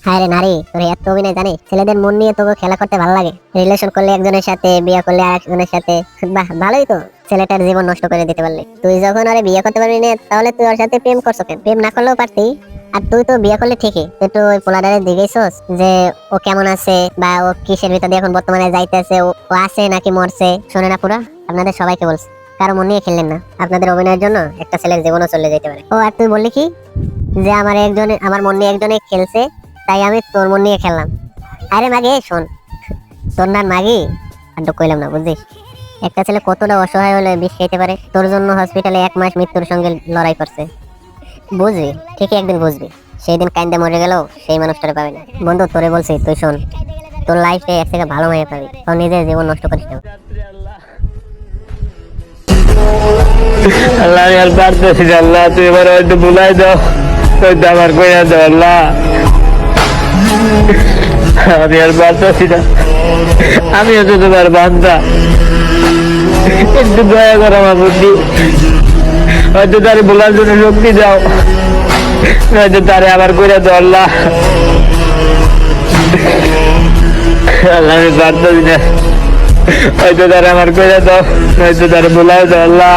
হায় রে নারী, তোর এত অভিনয় জানিস? ছেলেদের মন নিয়ে তোকে খেলা করতে ভালো লাগে। রিলেশন করলে একজনের সাথে, বিয়ে করলে আরেকজনের সাথে। বাহ, ভালোই তো। ছেলেটার জীবন নষ্ট করে দিতে পারলি। তুই যখন আরে বিয়ে করতে পারবি না, তাহলে তুই ওর সাথে প্রেম করছো কেন? প্রেম না করলেও পারতি। আর তুই তো বিয়ে করলে ঠিকই, তুই তো ওই পোলাডারে দিকেইছস যে ও কেমন আছে বা ও কিসের ভিতর দিয়ে এখন বর্তমানে যাইতেছে, ও আছে নাকি মরছে। শোনে না পুরা, আপনাদের সবাইকে বলছি, কারো মন নিয়ে খেললেন না। আপনাদের অভিনয়ের জন্য একটা ছেলের জীবনও চলে যেতে পারে। ও আর তুই বললি কি যে আমার মন নিয়ে একজনে খেলছে, তাই আমি তোর মন নিয়ে খেললাম। আরে মাগে শোন, তোর না মাগি আর তো কইলাম না, বুঝছিস? একটা ছেলে কতটা অসহায় হলে বিষ খাইতে পারে। তোর জন্য হসপিটালে 1 মাস মৃত্যুর সঙ্গে লড়াই করছে। বুঝবি, ঠিকই একদিন বুঝবি। সেই দিন কাইন্দে মরে গেল, সেই মানুষটারে পাবি না। বন্ধু, তোরে বলছি, তুই শোন, তোর লাইফে এক থেকে ভালো মেয়ে পাবি। তোর নিজের জীবন নষ্ট করিস না। আল্লাহ আমি আর পারতেছি না। আল্লাহ তুই এবার হয়তো ভুলাই দাও, হয়তো আমার কইয়া দাও। আল্লাহ আমি আর পারতেছি না। আমি হচ্ছে তোমার বান্দা, একটু দয়া করো আমার বুদ্ধি। হয়তো তারে বলার জন্য শক্তি দাও, হয়তো তারে আবার কইয়া দাও। আল্লাহ আল্লাহ আমি পারতেছি না। হয়তো তারে আমার কইয়া দাও, হয়তো তারে বলাও দাও। আল্লাহ